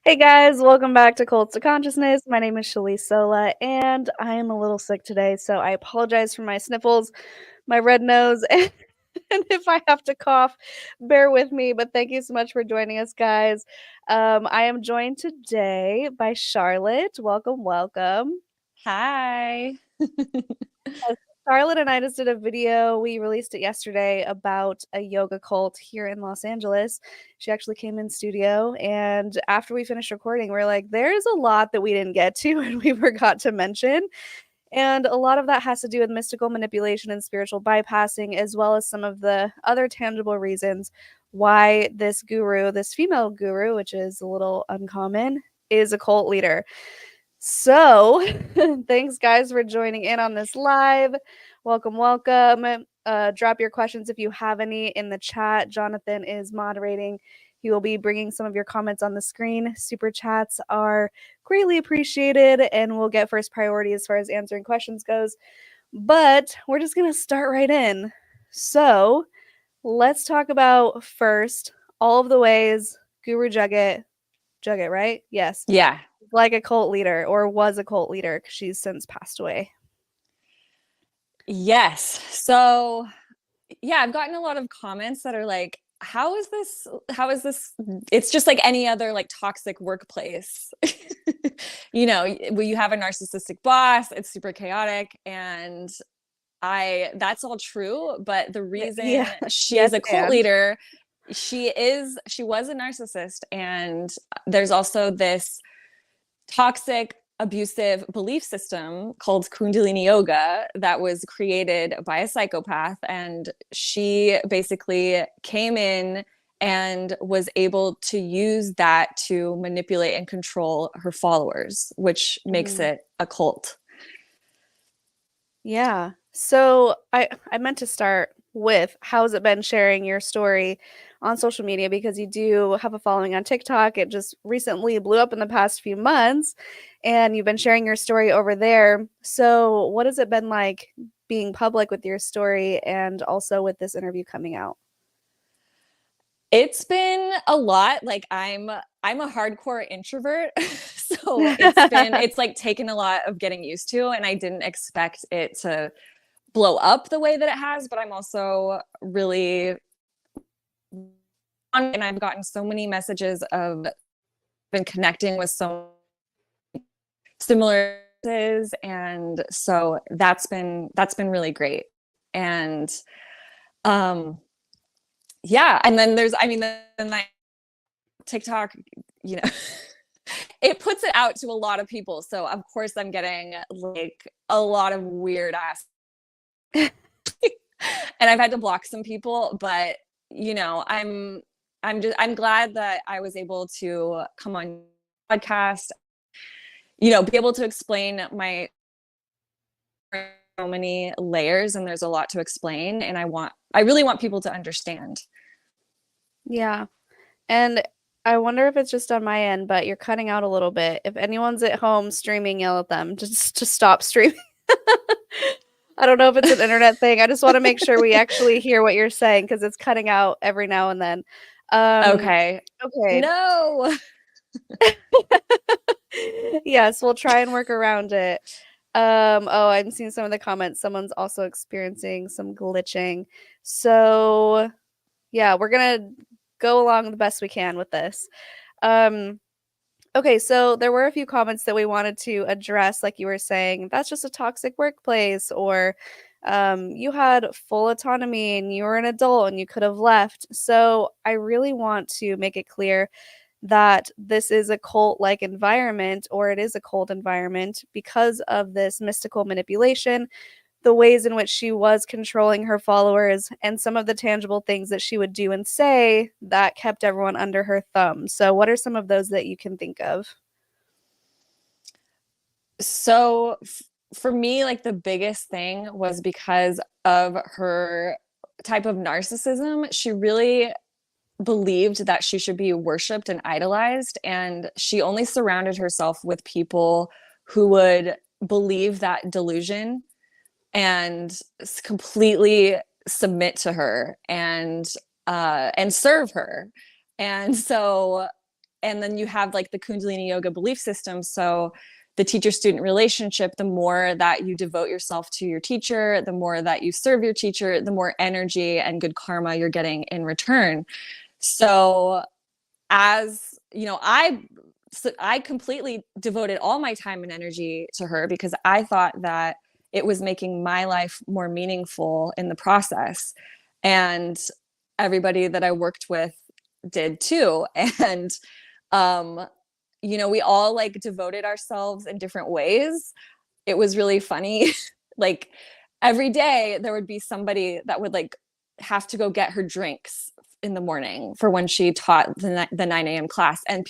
Hey guys, welcome back to Cults to Consciousness. My name is Shelise, and I am a little sick today, so I apologize for my sniffles, my red nose, and if I have to cough, bear with me. But thank you so much for joining us, guys. I am joined today by Charlotte. Welcome, welcome. Hi. Yes, Charlotte and I just did a video. We released it yesterday about a yoga cult here in Los Angeles. She actually came in studio, and after we finished recording, we're like, there's a lot that we didn't get to and we forgot to mention. And a lot of that has to do with mystical manipulation and spiritual bypassing, as well as some of the other tangible reasons why this guru, this female guru, which is a little uncommon, is a cult leader. So, thanks guys for joining in on this live. Welcome, welcome. Drop your questions if you have any in the chat. Jonathan is moderating. He will be bringing some of your comments on the screen. Super chats are greatly appreciated, and we'll get first priority as far as answering questions goes. But we're just going to start right in. So, let's talk about first all of the ways Guru Jagat, right? Yes, Yeah. like a cult leader or was a cult leader because she's since passed away. Yes. So, yeah, I've gotten a lot of comments that are like, how is this? How is this? It's just like any other like toxic workplace. Where you have a narcissistic boss, it's super chaotic. And that's all true. But the reason Yeah. she's Yes, a cult and leader, she was a narcissist. And there's also this toxic abusive belief system called Kundalini Yoga that was created by a psychopath. And she basically came in and was able to use that to manipulate and control her followers, which makes it a cult. Yeah. So I meant to start with how's it been sharing your story on social media because you do have a following on TikTok. It just recently blew up in the past few months and you've been sharing your story over there. So what has it been like being public with your story and also with this interview coming out? It's been a lot. Like I'm a hardcore introvert. So it's like taken a lot of getting used to, and I didn't expect it to blow up the way that it has, but I'm also really, and I've gotten so many messages of been connecting with so similar, and so that's been really great. And um yeah, and then there's, I mean, then like TikTok, you know, it puts it out to a lot of people, so of course I'm getting like a lot of weird ass and I've had to block some people, but I'm glad that I was able to come on podcast, be able to explain my so many layers, and there's a lot to explain, and I really want people to understand. Yeah. And I wonder if it's just on my end, but you're cutting out a little bit. If anyone's at home streaming, yell at them just to stop streaming. I don't know if it's an internet thing. I just want to make sure we actually hear what you're saying because it's cutting out every now and then. Um, Okay. okay. No. Yes, we'll try and work around it. Oh, I'm seeing some of the comments. Someone's also experiencing some glitching. So, yeah, we're gonna go along the best we can with this. Um, okay, so there were a few comments that we wanted to address, like you were saying, that's just a toxic workplace, or you had full autonomy and you were an adult and you could have left. So I really want to make it clear that this is a cult like environment, or it is a cult environment because of this mystical manipulation, the ways in which she was controlling her followers, and some of the tangible things that she would do and say that kept everyone under her thumb. So, what are some of those that you can think of? So for me, like the biggest thing was because of her type of narcissism. She really believed that she should be worshipped and idolized, and she only surrounded herself with people who would believe that delusion and completely submit to her and serve her. And so and then you have like the Kundalini Yoga belief system. So the teacher-student relationship, the more that you devote yourself to your teacher, the more that you serve your teacher, the more energy and good karma you're getting in return. So as you know, I completely devoted all my time and energy to her because I thought that it was making my life more meaningful in the process. And everybody that I worked with did too. And, you know, we all like devoted ourselves in different ways. It was really funny. Like every day there would be somebody that would like have to go get her drinks in the morning for when she taught the 9 a.m. class. And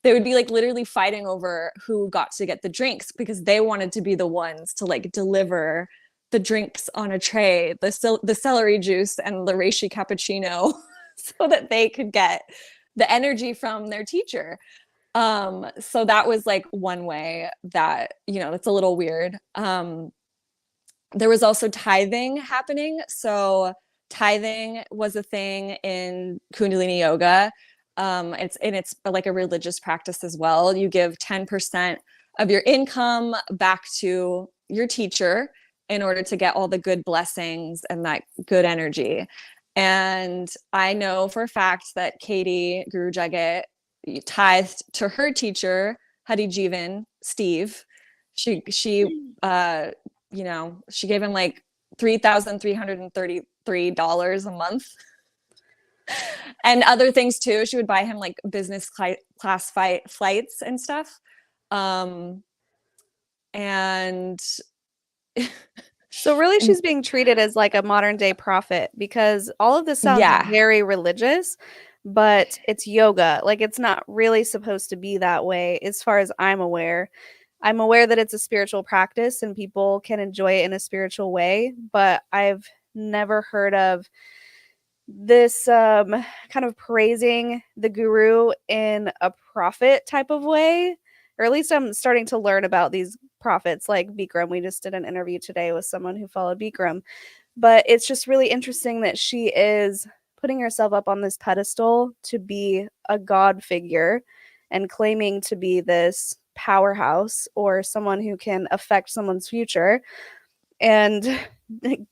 they would be like literally fighting over who got to get the drinks because they wanted to be the ones to like deliver the drinks on a tray, the celery juice and the reishi cappuccino so that they could get the energy from their teacher. So that was like one way that, you know, that's a little weird. There was also tithing happening. So tithing was a thing in Kundalini Yoga. It's like a religious practice as well. You give 10% of your income back to your teacher in order to get all the good blessings and that good energy. And I know for a fact that Katie, Guru Jagat, tithed to her teacher, Hari Jivan, Steve. She you know, she gave him like $3,333 a month. And other things too. She would buy him like business class flights and stuff. And So really she's being treated as like a modern day prophet because all of this sounds yeah, very religious, but it's yoga. Like it's not really supposed to be that way as far as I'm aware. I'm aware that it's a spiritual practice and people can enjoy it in a spiritual way, but I've never heard of this kind of praising the guru in a prophet type of way. Or at least I'm starting to learn about these prophets like Bikram. We just did an interview today with someone who followed Bikram. But it's just really interesting that she is putting herself up on this pedestal to be a god figure and claiming to be this powerhouse or someone who can affect someone's future. And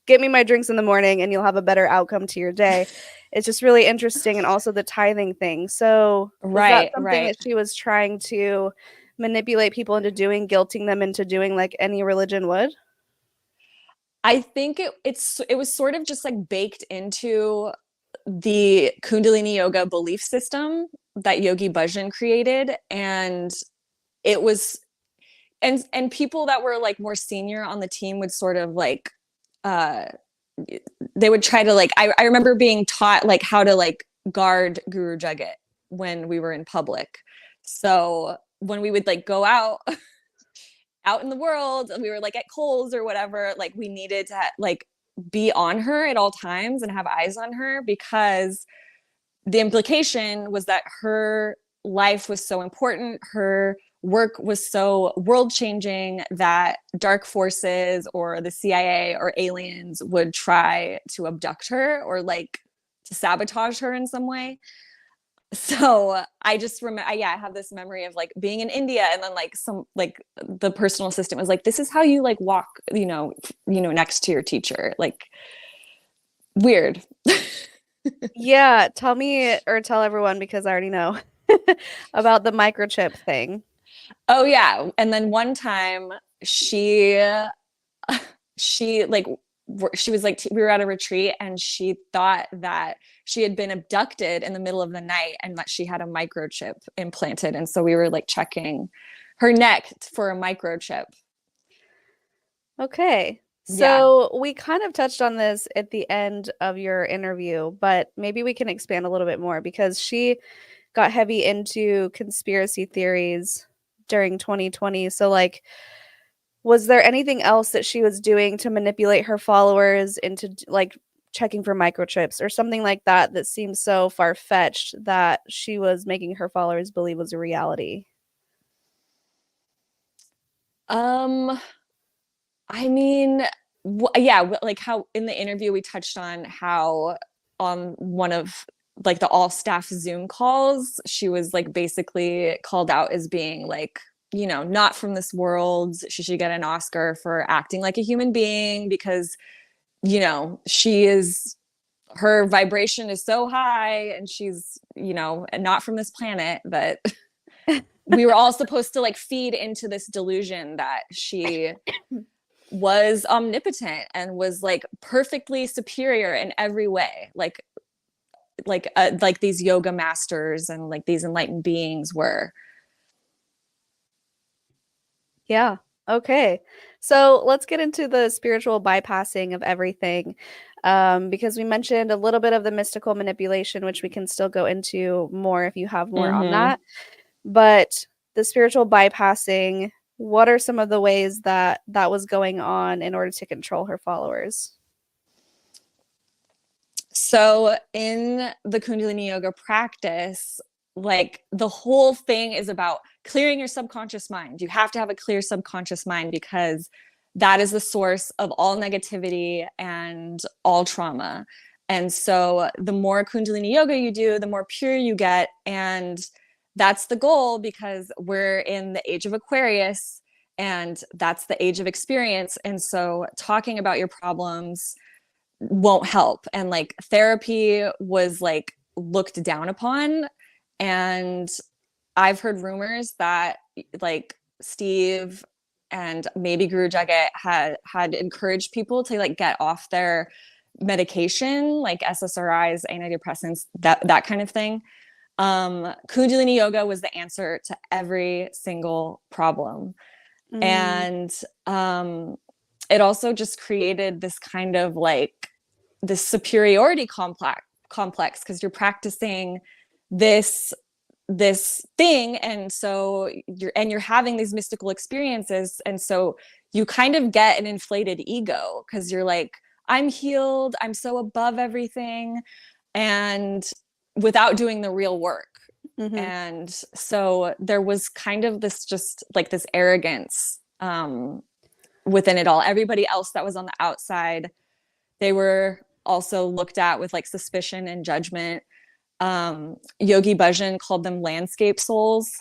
get me my drinks in the morning and you'll have a better outcome to your day. It's just really interesting. And also the tithing thing. So was that something that she was trying to manipulate people into doing, guilting them into doing like any religion would? I think it was sort of just like baked into the Kundalini Yoga belief system that Yogi Bhajan created. And it was and people that were like more senior on the team would sort of like they would try to like I remember being taught like how to like guard Guru Jagat when we were in public. So when we would like go out in the world and we were like at Kohl's or whatever, like we needed to like be on her at all times and have eyes on her because the implication was that her life was so important, her work was so world changing that dark forces or the CIA or aliens would try to abduct her or like to sabotage her in some way. So I just remember, I have this memory of like being in India and then like some like the personal assistant was like, this is how you like walk, next to your teacher. Like weird. Yeah, tell me or tell everyone because I already know about the microchip thing. Oh yeah. And then one time she like she was like we were at a retreat and she thought that she had been abducted in the middle of the night and that she had a microchip implanted, and so we were like checking her neck for a microchip. Okay. So we kind of touched on this at the end of your interview, but maybe we can expand a little bit more because she got heavy into conspiracy theories during 2020. So like was there anything else that she was doing to manipulate her followers into like checking for microchips or something like that that seems so far-fetched that she was making her followers believe was a reality? I mean, yeah, like how in the interview we touched on how on one of like the all staff Zoom calls, she was like basically called out as being like, you know, not from this world. She should get an Oscar for acting like a human being because, you know, her vibration is so high and she's, you know, not from this planet. But we were all supposed to like feed into this delusion that she was omnipotent and was like perfectly superior in every way, like these yoga masters and like these enlightened beings were. Yeah. Okay. So let's get into the spiritual bypassing of everything. Because we mentioned a little bit of the mystical manipulation, which we can still go into more if you have more on Mm-hmm. that. But the spiritual bypassing, what are some of the ways that that was going on in order to control her followers? So in the Kundalini Yoga practice, like the whole thing is about clearing your subconscious mind. You have to have a clear subconscious mind because that is the source of all negativity and all trauma. And so the more Kundalini Yoga you do, the more pure you get. And that's the goal because we're in the age of Aquarius and that's the age of experience. And so talking about your problems won't help. And like therapy was like looked down upon. And I've heard rumors that like Steve and maybe Guru Jagat had encouraged people to like get off their medication, like SSRIs, antidepressants, that kind of thing. Kundalini Yoga was the answer to every single problem. Mm, And it also just created this kind of like this superiority complex because you're practicing this thing, and so you're having these mystical experiences, and so you kind of get an inflated ego because you're like, I'm healed, I'm so above everything, and without doing the real work. mhm. And so there was kind of this just like this arrogance within it all. Everybody else that was on the outside, they were also looked at with like suspicion and judgment. Yogi Bhajan called them landscape souls.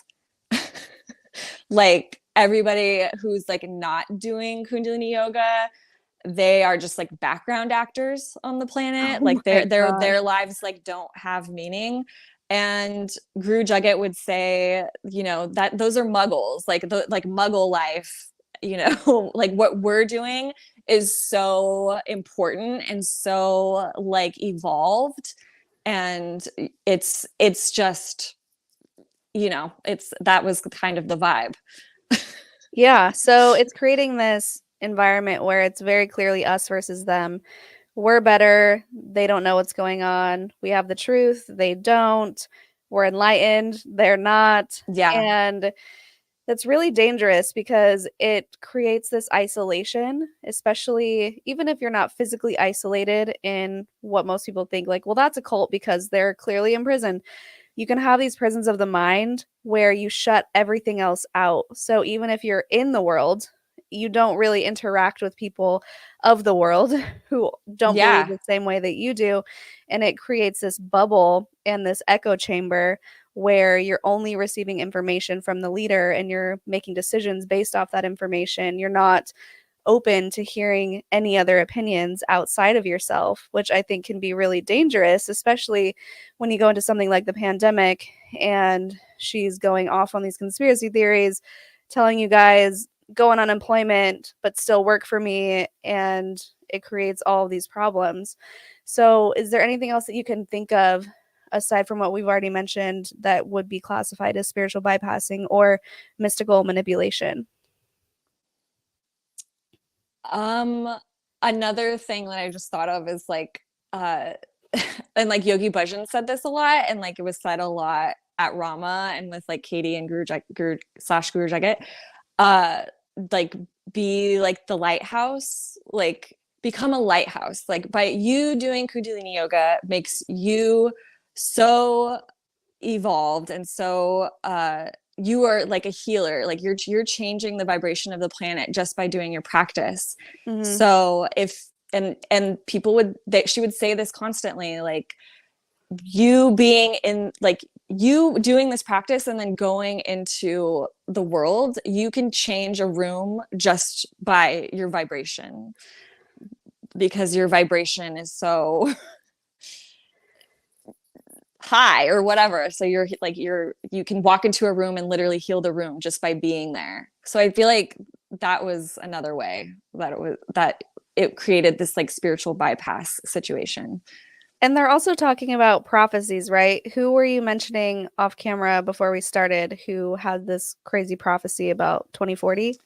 Like everybody who's like not doing Kundalini Yoga, they are just like background actors on the planet. Oh Like my gosh. their lives like don't have meaning. And Guru Jagat would say, you know, that those are muggles, like the like muggle life, you know, like what we're doing is so important and so like evolved. And it's just, you know, it's that was kind of the vibe. Yeah, so it's creating this environment where it's very clearly us versus them. We're better, they don't know what's going on. We have the truth, they don't. We're enlightened, they're not. Yeah. And that's really dangerous because it creates this isolation, especially even if you're not physically isolated in what most people think, like, well, that's a cult because they're clearly in prison. You can have these prisons of the mind where you shut everything else out. So even if you're in the world, you don't really interact with people of the world who don't believe Yeah. the same way that you do. And it creates this bubble and this echo chamber where you're only receiving information from the leader and you're making decisions based off that information. You're not open to hearing any other opinions outside of yourself, which I think can be really dangerous, especially when you go into something like the pandemic and she's going off on these conspiracy theories, telling you guys go on unemployment, but still work for me. And it creates all of these problems. So, is there anything else that you can think of aside from what we've already mentioned that would be classified as spiritual bypassing or mystical manipulation? Um, Another thing that I just thought of is like, and like Yogi Bhajan said this a lot, and like it was said a lot at Rama and with like Katie and Guru slash Guru Jagat, uh, like be like the lighthouse, like become a lighthouse. Like by you doing Kundalini Yoga makes you so evolved and so you are like a healer, like you're changing the vibration of the planet just by doing your practice. Mhm. So if and people would she would say this constantly, like you being in, like, you doing this practice and then going into the world, you can change a room just by your vibration, because your vibration is so high or whatever. So you're like, you can walk into a room and literally heal the room just by being there. So I feel like that was another way that it created this like spiritual bypass situation. And they're also talking about prophecies, right? Who were you mentioning off camera before we started who had this crazy prophecy about 2040?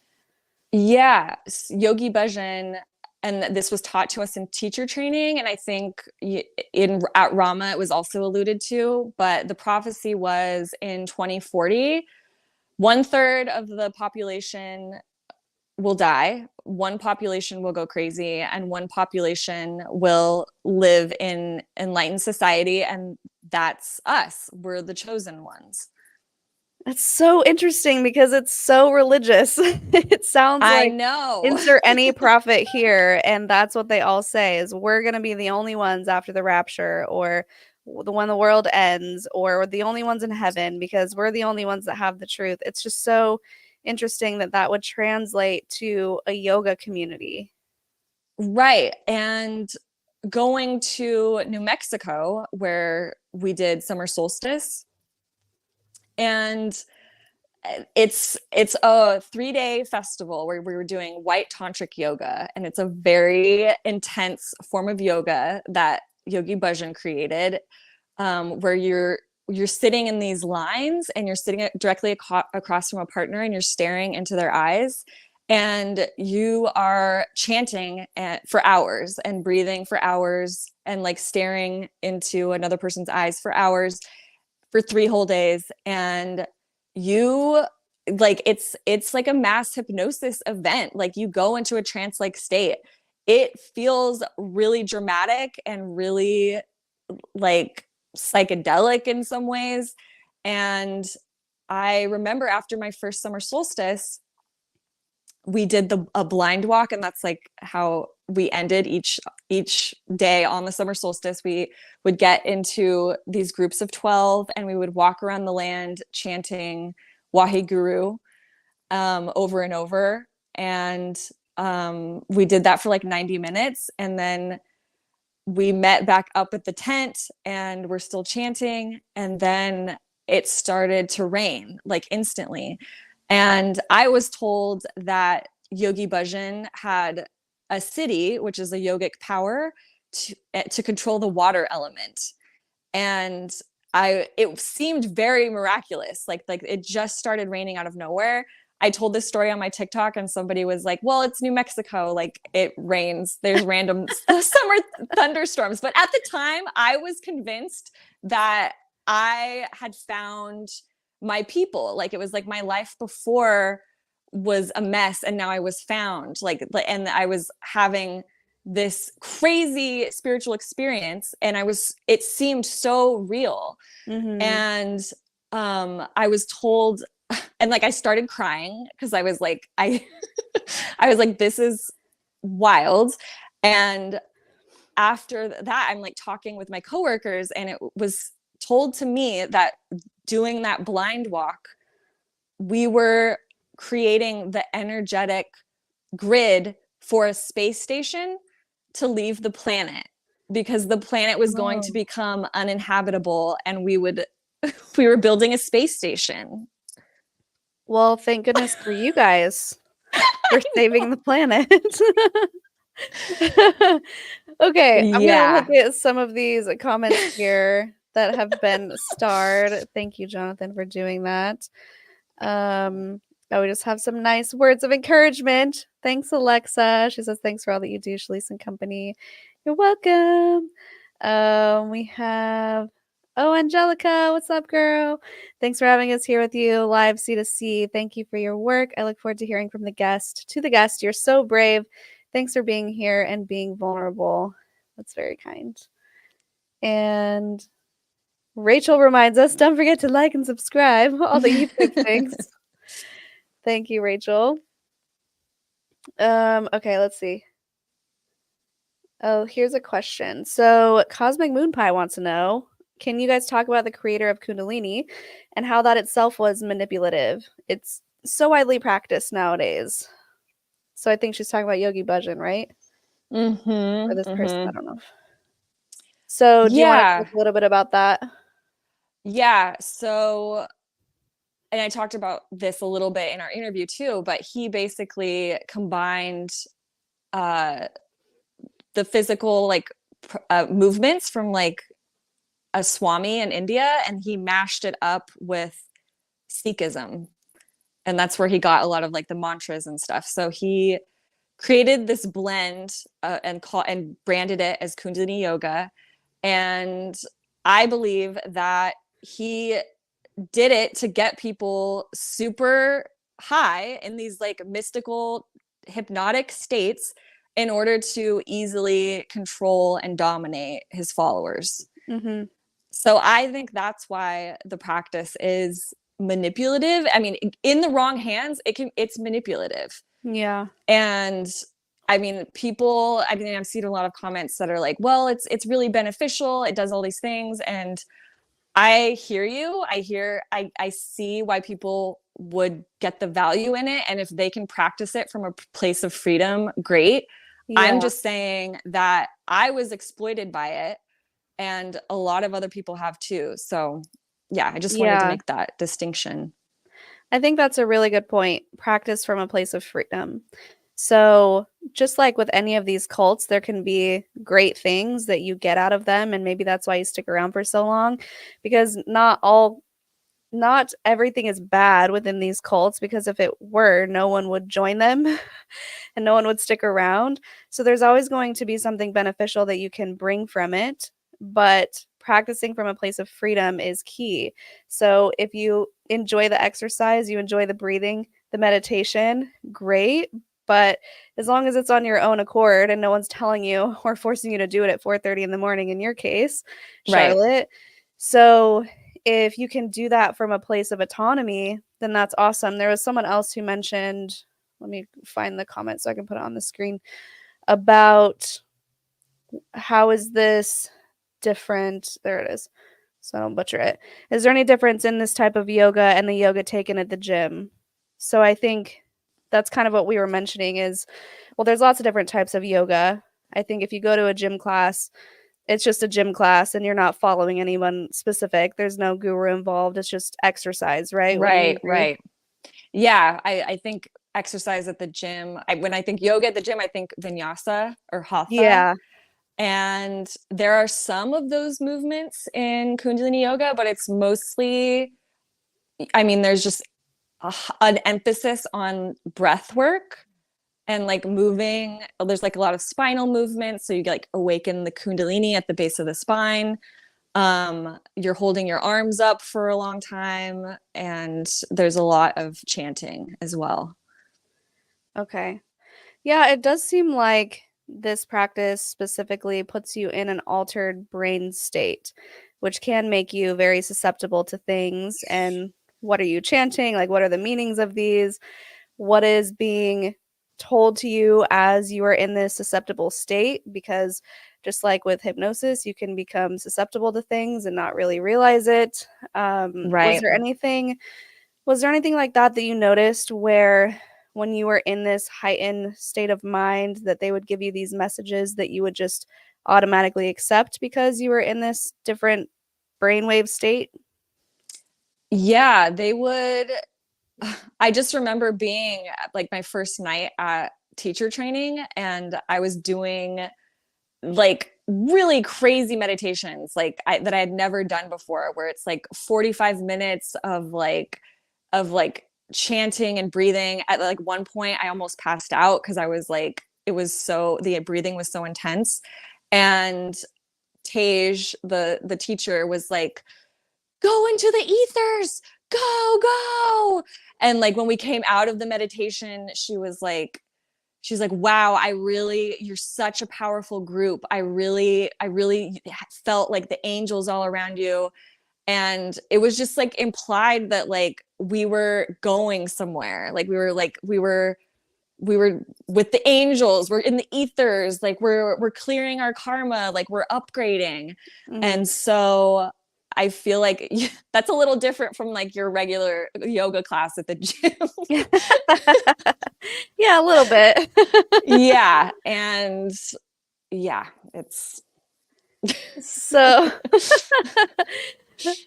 Yeah, Yogi Bhajan, and this was taught to us in teacher training, and I think in at Rama it was also alluded to. But the prophecy was in 2040, 1/3 of the population will die, one population will go crazy, and one population will live in enlightened society, and that's us. We're the chosen ones. It's so interesting because it's so religious. It sounds I like know. insert any prophet here, and that's what they all say is we're going to be the only ones after the rapture, or when the world ends, or we're the only ones in heaven because we're the only ones that have the truth. It's just so interesting that that would translate to a yoga community. Right. And going to New Mexico, where we did summer solstice, and it's a 3-day festival where we were doing white tantric yoga, and it's a very intense form of yoga that Yogi Bhajan created, where you're sitting in these lines and you're sitting directly across from a partner and you're staring into their eyes, and you are chanting for hours and breathing for hours and like staring into another person's eyes for hours for 3 whole days. And you like it's like a mass hypnosis event. Like you go into a trance like state. It feels really dramatic and really like psychedelic in some ways. And I remember after my first summer solstice, we did a blind walk, and that's like how we ended each day on the summer solstice. We would get into these groups of 12 and we would walk around the land chanting Waheguru over and over. And we did that for like 90 minutes, and then we met back up at the tent and we're still chanting, and then it started to rain like instantly. And I was told that Yogi Bhajan had a city, which is a yogic power, to control the water element. And it seemed very miraculous. Like it just started raining out of nowhere. I told this story on my TikTok, and somebody was like, well, it's New Mexico. Like it rains. There's random summer thunderstorms. But at the time, I was convinced that I had found my people. Like it was like my life before was a mess, and now I was found. And I was having this crazy spiritual experience, and it seemed so real. Mm-hmm. And I was told, and like I started crying because I was like, I was like, this is wild. And after that, I'm like talking with my coworkers, and it was told to me that doing that blind walk, we were creating the energetic grid for a space station to leave the planet, because the planet was going to become uninhabitable, and we were building a space station. Well, thank goodness for you guys for saving the planet. Okay, I'm gonna look at some of these comments here that have been starred. Thank you, Jonathan, for doing that. We just have some nice words of encouragement. Thanks, Alexa. She says, thanks for all that you do, Shelise and company. You're welcome. We have, Angelica, what's up, girl? Thanks for having us here with you, live C2C. Thank you for your work. I look forward to hearing from the guest. To the guest, you're so brave. Thanks for being here and being vulnerable. That's very kind. And Rachel reminds us, don't forget to like and subscribe. All the YouTube things. Thank you, Rachel. Okay, let's see. Oh, here's a question. So Cosmic Moon Pie wants to know, Can you guys talk about the creator of Kundalini and how that itself was manipulative? It's so widely practiced nowadays. So I think she's talking about Yogi Bhajan, right? Or this person, I don't know. So do you want to Yeah. talk a little bit about that? Yeah. So, and I talked about this a little bit in our interview too, but he basically combined the physical like movements from like a Swami in India, and he mashed it up with Sikhism. And that's where he got a lot of like the mantras and stuff. So he created this blend and branded it as Kundalini Yoga. And I believe that he did it to get people super high in these like mystical hypnotic states in order to easily control and dominate his followers. Mm-hmm. So I think that's why the practice is manipulative. I mean, in the wrong hands, it's manipulative. Yeah. And I mean, I've seen a lot of comments that are like, well, it's really beneficial. It does all these things. And I hear you. I see why people would get the value in it. And if they can practice it from a place of freedom, great. Yeah. I'm just saying that I was exploited by it, and a lot of other people have too. So yeah, I just wanted to make that distinction. I think that's a really good point. Practice from a place of freedom. So, just like with any of these cults, there can be great things that you get out of them, and maybe that's why you stick around for so long, because not everything is bad within these cults, because if it were, no one would join them and no one would stick around. So there's always going to be something beneficial that you can bring from it, but practicing from a place of freedom is key. So if you enjoy the exercise, you enjoy the breathing, the meditation, great. But as long as it's on your own accord and no one's telling you or forcing you to do it at 4:30 in the morning, in your case, Charlotte. Right. So if you can do that from a place of autonomy, then that's awesome. There was someone else who mentioned, let me find the comment so I can put it on the screen, about how is this different? There it is. So I don't butcher it. Is there any difference in this type of yoga and the yoga taken at the gym? So I think that's kind of what we were mentioning is, well, there's lots of different types of yoga. I think if you go to a gym class, it's just a gym class and you're not following anyone specific. There's no guru involved. It's just exercise, right? Right. Yeah, I think exercise at the gym. When I think yoga at the gym, I think vinyasa or hatha. Yeah. And there are some of those movements in Kundalini Yoga, but it's mostly, I mean, there's just an emphasis on breath work and like moving. There's like a lot of spinal movements. So you like awaken the Kundalini at the base of the spine. You're holding your arms up for a long time, and there's a lot of chanting as well. Okay. Yeah, it does seem like this practice specifically puts you in an altered brain state, which can make you very susceptible to things. And what are you chanting? Like, what are the meanings of these? What is being told to you as you are in this susceptible state? Because just like with hypnosis, you can become susceptible to things and not really realize it. Right. Was there anything like that you noticed where when you were in this heightened state of mind that they would give you these messages that you would just automatically accept because you were in this different brainwave state? Yeah, they would. I just remember being like my first night at teacher training, and I was doing like really crazy meditations that I had never done before, where it's like 45 minutes of like chanting and breathing. At like one point I almost passed out because I was like, the breathing was so intense. And Tej, the teacher, was like, go into the ethers, go. And like when we came out of the meditation, she's like, wow, you're such a powerful group. I really felt like the angels all around you. And it was just like implied that like we were going somewhere. Like we were with the angels, we're in the ethers, like we're clearing our karma, like we're upgrading. Mm-hmm. And so I feel like that's a little different from like your regular yoga class at the gym. Yeah, a little bit. Yeah. And yeah, it's So,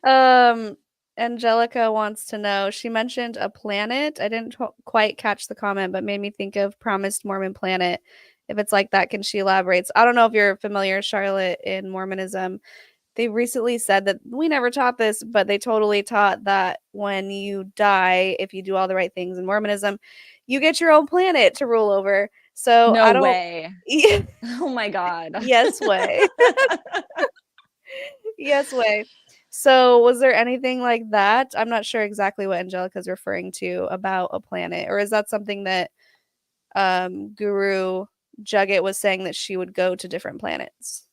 um, Angelica wants to know, she mentioned a planet. I didn't quite catch the comment, but made me think of Promised Mormon Planet. If it's like that, can she elaborate? So I don't know if you're familiar, Charlotte, in Mormonism. They recently said that we never taught this, but they totally taught that when you die, if you do all the right things in Mormonism, you get your own planet to rule over. So no I don't. way. Yeah, Oh my God. yes way. Yes way. So was there anything like that? I'm not sure exactly what Angelica's referring to about a planet, or is that something that Guru Jagat was saying that she would go to different planets?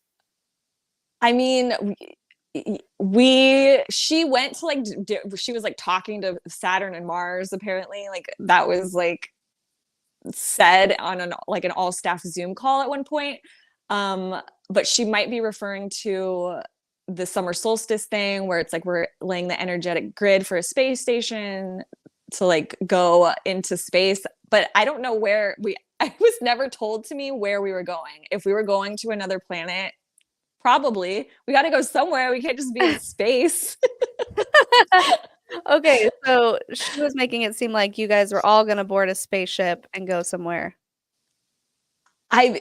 I mean, she went to like, she was like talking to Saturn and Mars, apparently. Like that was like said on an all staff Zoom call at one point. But she might be referring to the summer solstice thing where it's like we're laying the energetic grid for a space station to like go into space. But I don't know where I was never told to me where we were going. If we were going to another planet, probably we got to go somewhere. We can't just be in space. Okay, so she was making it seem like you guys were all gonna board a spaceship and go somewhere. I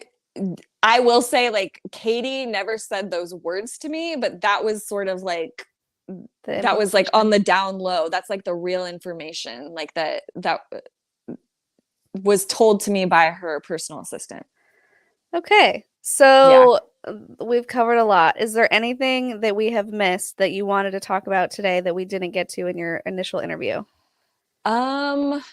I will say, like, Katie never said those words to me, but that was sort of like The that was like on implication. the down low. That's like the real information, like that was told to me by her personal assistant. Okay, Yeah. so we've covered a lot. Is there anything that we have missed that you wanted to talk about today that we didn't get to in your initial interview? Um,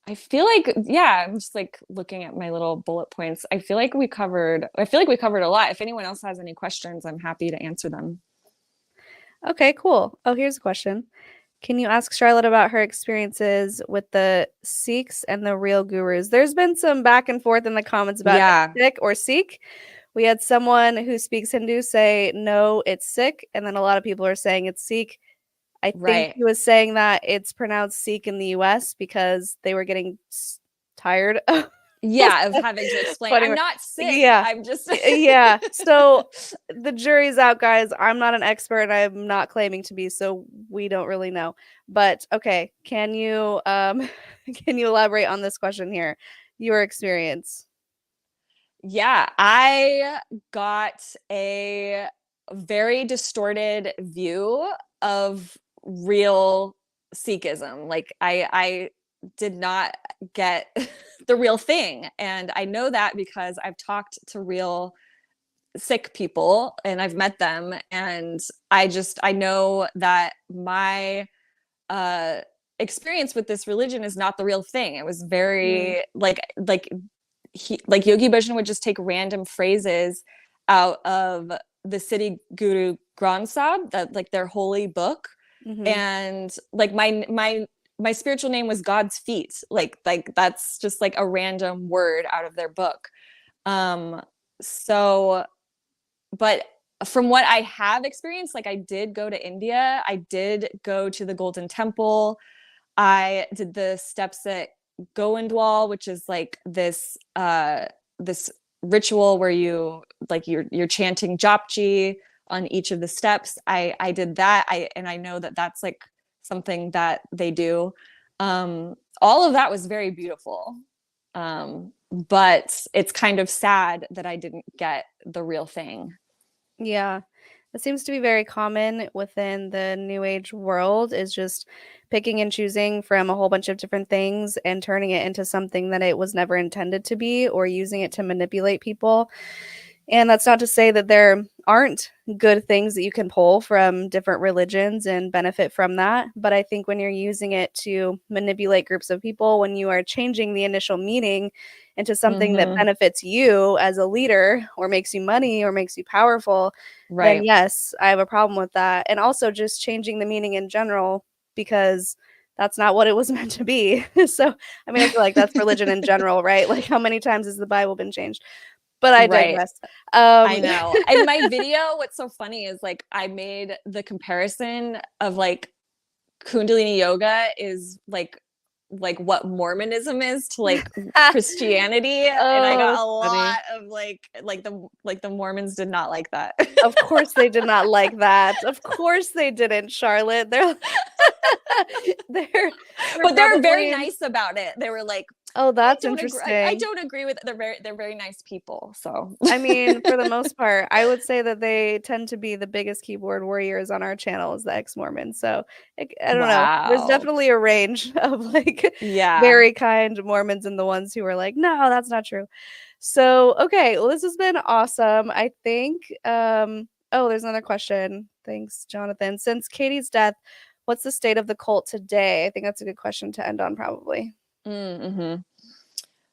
I feel like, yeah, I'm just like looking at my little bullet points. I feel like we covered a lot. If anyone else has any questions, I'm happy to answer them. Okay, cool. Oh, here's a question. Can you ask Charlotte about her experiences with the Sikhs and the real gurus? There's been some back and forth in the comments about if Yeah, it's Sikh or Sikh. We had someone who speaks Hindu say, no, it's Sikh. And then a lot of people are saying it's Sikh. I think right. he was saying that it's pronounced Sikh in the US because they were getting tired of Yeah, of having to explain, quoting. I'm not sick. Yeah. I'm just Yeah. So the jury's out, guys. I'm not an expert and I'm not claiming to be, so we don't really know. But okay, can you can you elaborate on this question here? Your experience. Yeah, I got a very distorted view of real Sikhism. Like I did not get the real thing. And I know that because I've talked to real Sikh people and I've met them. And I know that my uh experience with this religion is not the real thing. It was Mm, very like Yogi Bhajan would just take random phrases out of the Siddhi Guru Granth Sahib, that like their holy book, mhm. and like my spiritual name was God's feet. Like that's just like a random word out of their book. Um, so, but from what I have experienced, like I did go to India, I did go to the Golden Temple, I did the steps at Goindwal, which is like this ritual where you're chanting Japji on each of the steps. I did that. I know that that's like something that they do. All of that was very beautiful. But it's kind of sad that I didn't get the real thing. Yeah. It seems to be very common within the new age world is just picking and choosing from a whole bunch of different things and turning it into something that it was never intended to be or using it to manipulate people. And that's not to say that there aren't good things that you can pull from different religions and benefit from that. But I think when you're using it to manipulate groups of people, when you are changing the initial meaning into something that Mm-hmm. benefits you as a leader or makes you money or makes you powerful, then Right. yes, I have a problem with that. And also just changing the meaning in general because that's not what it was meant to be. So, I mean, I feel like that's religion in general, right? Like, how many times has the Bible been changed? but I Right. digress. I know. In my video, what's so funny is like I made the comparison of like Kundalini yoga is like what Mormonism is to like Christianity, and I got Oh, a funny. lot of the Mormons did not like that. Of course they did not like that. Of course they didn't, Charlotte. They're they're But they're very probably nice about it. They were like, oh, I that's don't agree. I interesting. don't agree with. They're very nice people. So I mean, for the most part, I would say that they tend to be the biggest keyboard warriors on our channel as the ex-Mormons. So I don't know. There's wow, definitely a range of like yeah. very kind Mormons and the ones who are like, no, that's not true. So okay, well, this has been awesome. I think oh, there's another question. Thanks, Jonathan. Since Katie's death, what's the state of the cult today? I think that's a good question to end on, probably. Mm-hmm.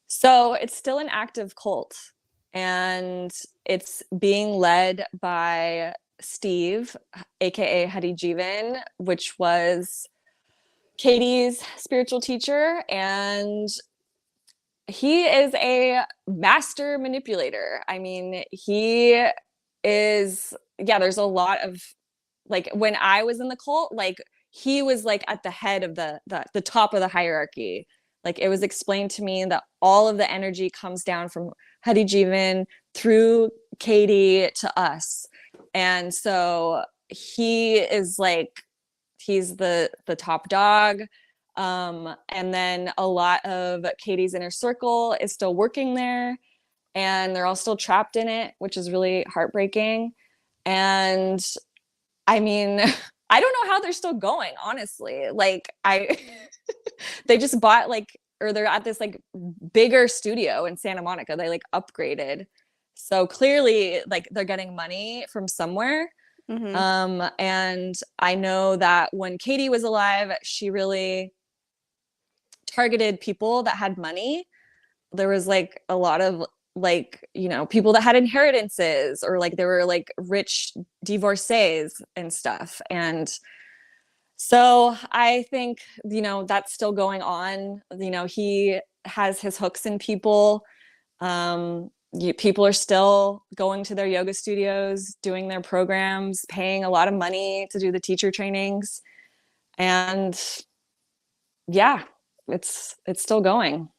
So it's still an active cult, and it's being led by Steve, aka Hari Jivan, which was Katie's spiritual teacher, and he is a master manipulator. I mean, he is, yeah, there's a lot of like when I was in the cult, like he was like at the head of the top of the hierarchy. Like it was explained to me that all of the energy comes down from Hari Jivan through Katie to us. And so he is like he's the top dog. And then a lot of Katie's inner circle is still working there, and they're all still trapped in it, which is really heartbreaking. And I mean, I don't know how they're still going, honestly. Like they just bought like, or they're at this like bigger studio in Santa Monica. They like upgraded. So clearly like they're getting money from somewhere. Mm-hmm. And I know that when Katie was alive, she really targeted people that had money. There was like a lot of like, you know, people that had inheritances, or like there were like rich divorcees and stuff. And so I think, you know, that's still going on. You know, he has his hooks in people. People are still going to their yoga studios, doing their programs, paying a lot of money to do the teacher trainings. And yeah, it's still going.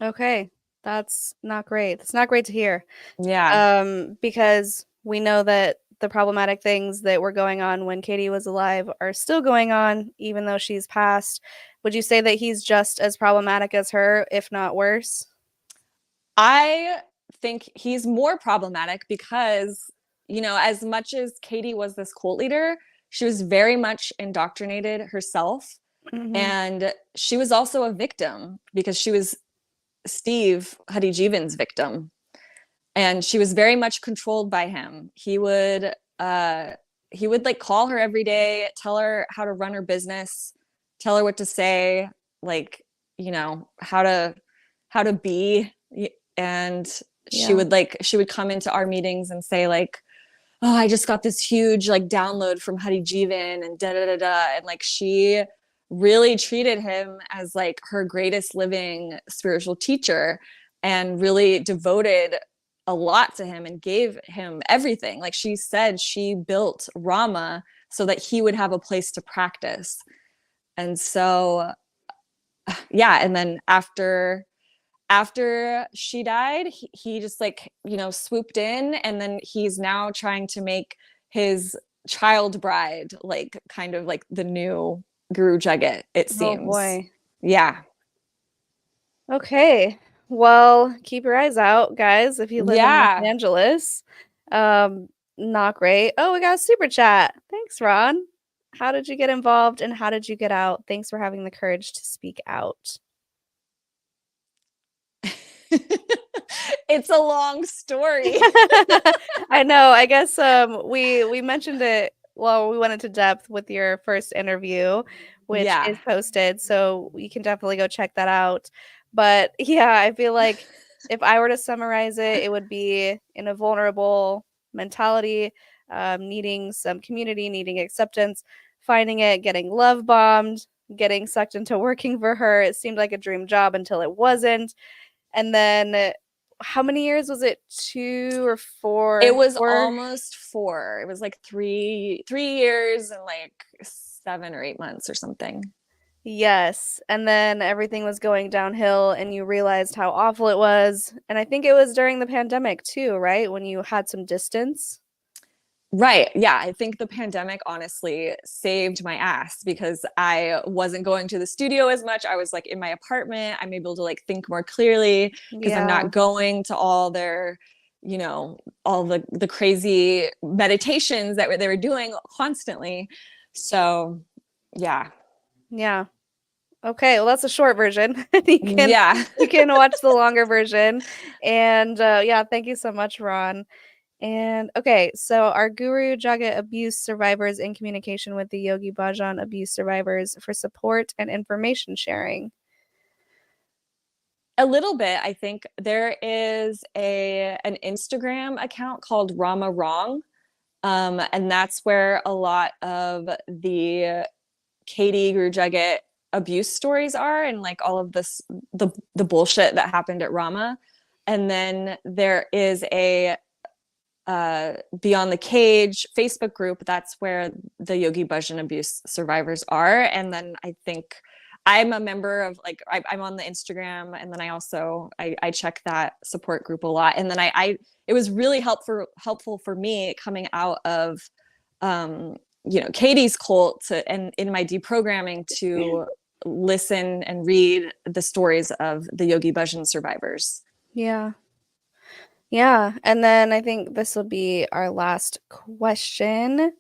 Okay. That's not great. That's not great to hear. Yeah. Because we know that the problematic things that were going on when Katie was alive are still going on, even though she's passed. Would you say that he's just as problematic as her, if not worse? I think he's more problematic because, you know, as much as Katie was this cult leader, she was very much indoctrinated herself. Mm-hmm. And she was also a victim because she was Steve Hadijivan's victim. And she was very much controlled by him. He would like call her every day, tell her how to run her business, tell her what to say, like, you know, how to be. And Yeah. she would come into our meetings and say like, oh, I just got this huge like download from Hari Jivan and da da da da. And like she really treated him as like her greatest living spiritual teacher, and really devoted a lot to him and gave him everything. Like she said, she built Rama so that he would have a place to practice. And so, yeah. And then after she died, he just like, you know, swooped in, and then he's now trying to make his child bride like kind of like the new Guru Jagat, it Oh seems. boy. Yeah. Okay. Well, keep your eyes out, guys, if you live in Los Yeah. Angeles. Not great. Oh, we got a super chat. Thanks, Ron. How did you get involved and how did you get out? Thanks for having the courage to speak out. It's a long story. I know. I guess we mentioned it well, we went into depth with your first interview, which Yeah. is posted, so you can definitely go check that out. But yeah, I feel like if I were to summarize it, it would be in a vulnerable mentality, needing some community, needing acceptance, finding it, getting love bombed, getting sucked into working for her. It seemed like a dream job until it wasn't. And then how many years was it? 2 or 4? It was 4? almost 4. It was like 3 years and like 7 or 8 months or something. Yes, and then everything was going downhill and you realized how awful it was, and I think it was during the pandemic too, right? When you had some distance? Right. Yeah. I think the pandemic honestly saved my ass because I wasn't going to the studio as much. I was like in my apartment. I'm able to like think more clearly because I'm Yeah. not going to all their, all the crazy meditations that they were doing constantly. So, yeah. Yeah. Okay, well, that's a short version. You can Yeah. you can watch the longer version, and, yeah, thank you so much, Ron. And, okay, so are Guru Jagat abuse survivors in communication with the Yogi Bhajan abuse survivors for support and information sharing? A little bit. I think there is an Instagram account called Rama Wrong. And that's where a lot of the Katie Guru Jagat abuse stories are, and like all of this the bullshit that happened at Rama. And then there is a Beyond the Cage Facebook group. That's where the Yogi Bhajan abuse survivors are. And then I think I'm a member of like I'm on the Instagram, and then I check that support group a lot. And then I it was really helpful for me coming out of Katie's cult and in my deprogramming to listen and read the stories of the Yogi Bhajan survivors. Yeah. Yeah, and then I think this will be our last question.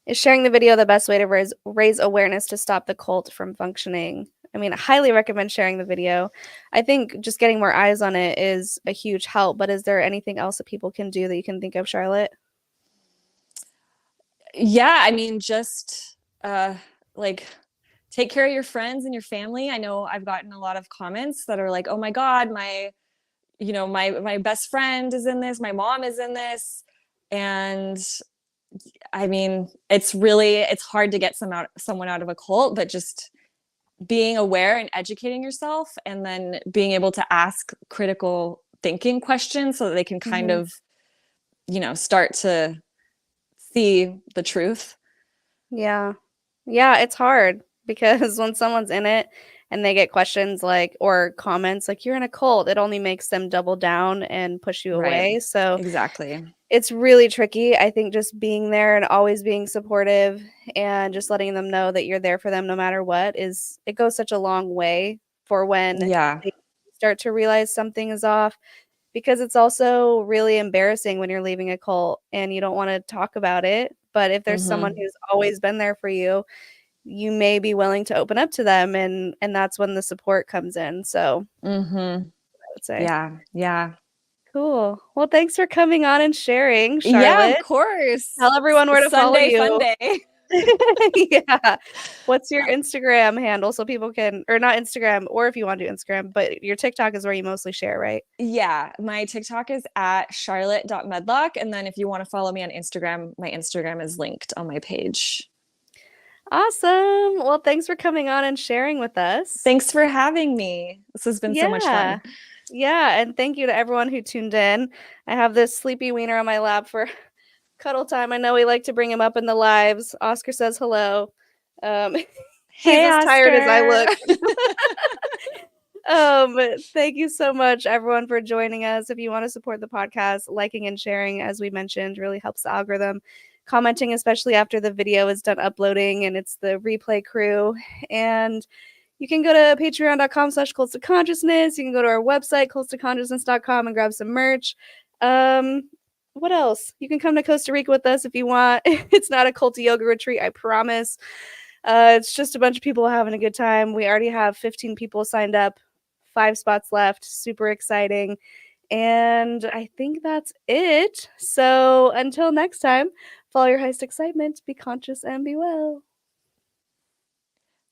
Is sharing the video the best way to raise awareness to stop the cult from functioning? I mean, I highly recommend sharing the video. I think just getting more eyes on it is a huge help, but is there anything else that people can do that you can think of, Charlotte? Yeah, I mean, just like take care of your friends and your family. I know I've gotten a lot of comments that are like, "Oh my God, my best friend is in this, my mom is in this." And I mean, it's hard to get someone out of a cult, but just being aware and educating yourself, and then being able to ask critical thinking questions so that they can kind Mhm. of, start to see the truth. Yeah. Yeah, it's hard because when someone's in it and they get questions like or comments like you're in a cult, it only makes them double down and push you Right. away. So Exactly. it's really tricky. I think just being there and always being supportive and just letting them know that you're there for them no matter what it goes such a long way for when Yeah. they start to realize something is off, because it's also really embarrassing when you're leaving a cult and you don't want to talk about it. But if there's someone Mm-hmm. who's always been there for you, you may be willing to open up to them, and that's when the support comes in. So Mm-hmm. I would say. Yeah. Yeah. Cool. Well, thanks for coming on and sharing, Yeah, of Charlotte. course. Tell everyone where to follow Sunday fun you. day. Yeah. What's your Instagram handle so people can, or not Instagram, or if you want to do Instagram, but your TikTok is where you mostly share, right? Yeah, my TikTok is at charlotte.medlock. And then if you want to follow me on Instagram, my Instagram is linked on my page. Awesome. Well, thanks for coming on and sharing with us. Thanks for having me. This has been so much Yeah. fun. Yeah. And thank you to everyone who tuned in. I have this sleepy wiener on my lap for cuddle time. I know we like to bring him up in the lives. Oscar says hello. Um, he's Hey, as tired as I Oscar. look. Thank you so much, everyone, for joining us. If you want to support the podcast, liking and sharing, as we mentioned, really helps the algorithm. Commenting, especially after the video is done uploading and it's the replay crew. And you can go to patreon.com/cults to consciousness. You can go to our website, cultstoconsciousness.com, and grab some merch. What else? You can come to Costa Rica with us if you want. It's not a cult yoga retreat, I promise. It's just a bunch of people having a good time. We already have 15 people signed up, 5 spots left. Super exciting. And I think that's it. So until next time, follow your highest excitement, be conscious and be well.